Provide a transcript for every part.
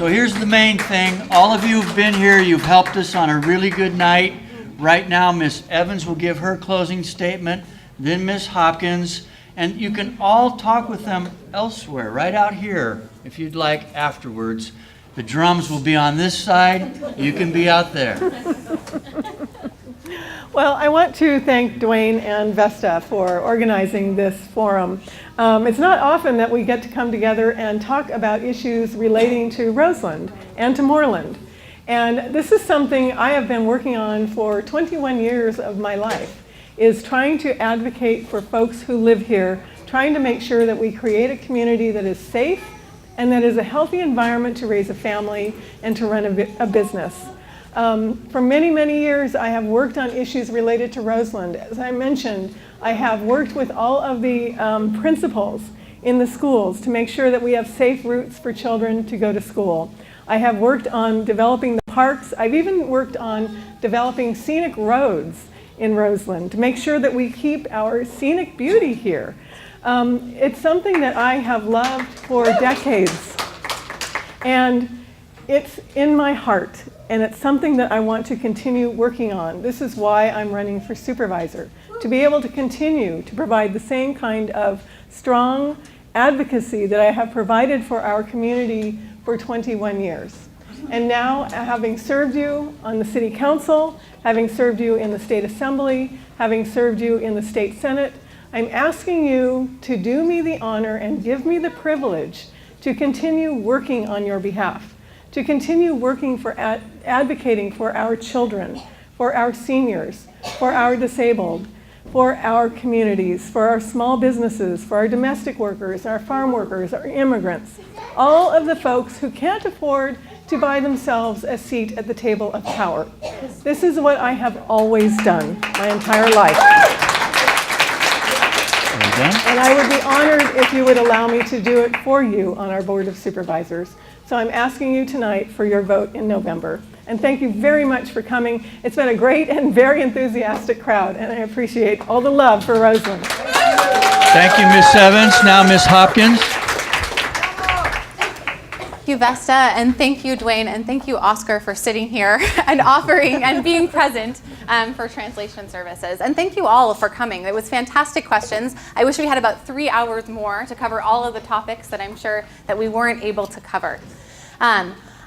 So here's the main thing. All of you have been here. You've helped us on a really good night. Right now, Miss Evans will give her closing statement, then Miss Hopkins, and you can all talk with them elsewhere, right out here, if you'd like afterwards. The drums will be on this side. You can be out there. Well, I want to thank Dwayne and Vesta for organizing this forum. It's not often that we get to come together and talk about issues relating to Roseland and to Moreland. And this is something I have been working on for 21 years of my life, is trying to advocate for folks who live here, trying to make sure that we create a community that is safe and that is a healthy environment to raise a family and to run a business. For many, many years, I have worked on issues related to Roseland. As I mentioned, I have worked with all of the principals in the schools to make sure that we have safe routes for children to go to school. I have worked on developing the parks. I've even worked on developing scenic roads in Roseland to make sure that we keep our scenic beauty here. It's something that I have loved for decades, and it's in my heart, and it's something that I want to continue working on. This is why I'm running for supervisor, to be able to continue to provide the same kind of strong advocacy that I have provided for our community for 21 years. And now, having served you on the City Council, having served you in the State Assembly, having served you in the State Senate, I'm asking you to do me the honor and give me the privilege to continue working on your behalf, to continue working for advocating for our children, for our seniors, for our disabled, for our communities, for our small businesses, for our domestic workers, our farm workers, our immigrants, all of the folks who can't afford to buy themselves a seat at the table of power. This is what I have always done my entire life. And I would be honored if you would allow me to do it for you on our Board of Supervisors. So I'm asking you tonight for your vote in November. And thank you very much for coming. It's been a great and very enthusiastic crowd, and I appreciate all the love for Roseland. Thank you, Miss Evans. Now, Miss Hopkins. Thank you, Vesta, and thank you, Dwayne, and thank you, Oscar, for sitting here and offering and being present for translation services. And thank you all for coming. It was fantastic questions. I wish we had about 3 hours more to cover all of the topics that I'm sure that we weren't able to cover.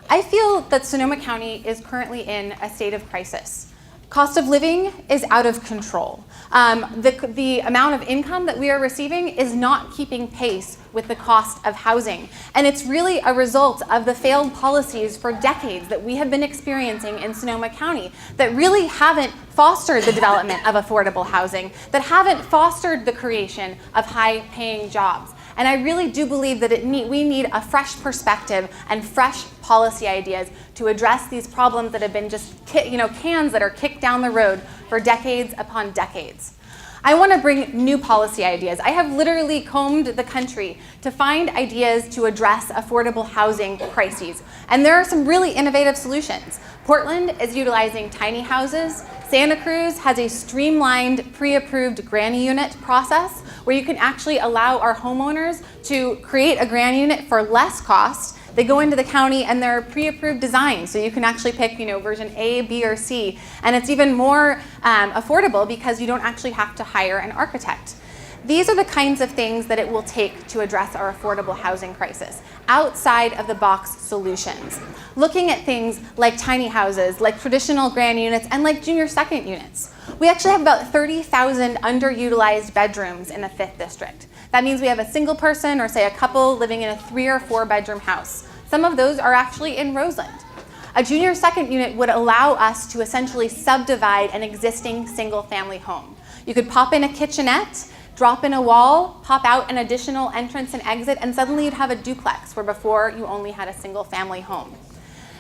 I feel that Sonoma County is currently in a state of crisis. Cost of living is out of control. The amount of income that we are receiving is not keeping pace with the cost of housing. And it's really a result of the failed policies for decades that we have been experiencing in Sonoma County that really haven't fostered the development of affordable housing, that haven't fostered the creation of high-paying jobs. And I really do believe that we need a fresh perspective and fresh policy ideas to address these problems that have been just cans that are kicked down the road for decades upon decades. I want to bring new policy ideas. I have literally combed the country to find ideas to address affordable housing crises. And there are some really innovative solutions. Portland is utilizing tiny houses. Santa Cruz has a streamlined pre-approved granny unit process where you can actually allow our homeowners to create a granny unit for less cost. They go into the county and they're pre-approved designs, so you can actually pick version A, B, or C. And it's even more affordable because you don't actually have to hire an architect. These are the kinds of things that it will take to address our affordable housing crisis, outside of the box solutions. Looking at things like tiny houses, like traditional grand units, and like junior second units. We actually have about 30,000 underutilized bedrooms in the 5th district. That means we have a single person or say a couple living in a 3 or 4 bedroom house. Some of those are actually in Roseland. A junior second unit would allow us to essentially subdivide an existing single family home. You could pop in a kitchenette, drop in a wall, pop out an additional entrance and exit, and suddenly you'd have a duplex where before you only had a single family home.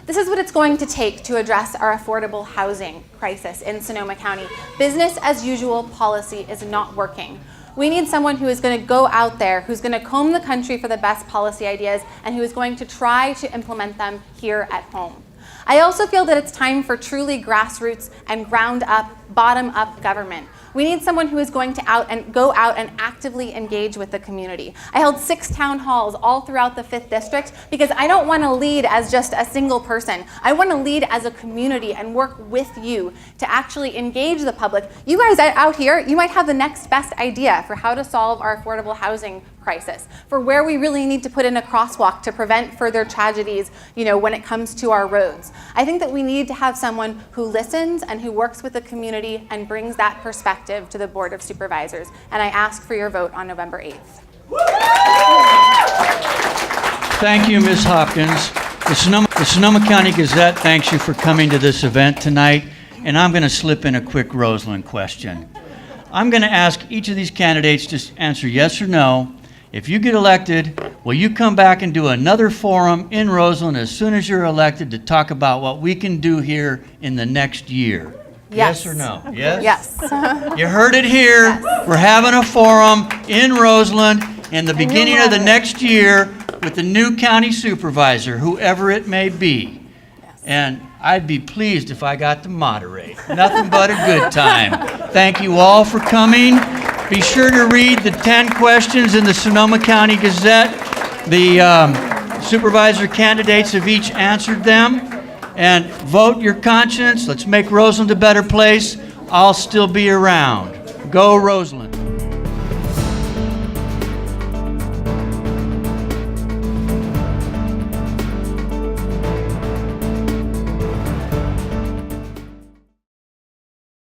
This is what it's going to take to address our affordable housing crisis in Sonoma County. Business as usual policy is not working. We need someone who is going to go out there, who's going to comb the country for the best policy ideas, and who is going to try to implement them here at home. I also feel that it's time for truly grassroots and ground-up, bottom-up government. We need someone who is going to go out and actively engage with the community. I held 6 town halls all throughout the 5th District because I don't want to lead as just a single person. I want to lead as a community and work with you to actually engage the public. You guys out here, you might have the next best idea for how to solve our affordable housing crisis, for where we really need to put in a crosswalk to prevent further tragedies, when it comes to our roads. I think that we need to have someone who listens and who works with the community and brings that perspective to the Board of Supervisors. And I ask for your vote on November 8th. Thank you, Ms. Hopkins. The Sonoma County Gazette thanks you for coming to this event tonight, and I'm going to slip in a quick Roseland question. I'm going to ask each of these candidates to answer yes or no. If you get elected, will you come back and do another forum in Roseland as soon as you're elected to talk about what we can do here in the next year? Yes. Yes or no? Yes? Yes. You heard it here. Yes. We're having a forum in Roseland in the beginning of the next year with the new county supervisor, whoever it may be. Yes. And I'd be pleased if I got to moderate. Nothing but a good time. Thank you all for coming. Be sure to read the 10 questions in the Sonoma County Gazette. The supervisor candidates have each answered them. And vote your conscience. Let's make Roseland a better place. I'll still be around. Go Roseland.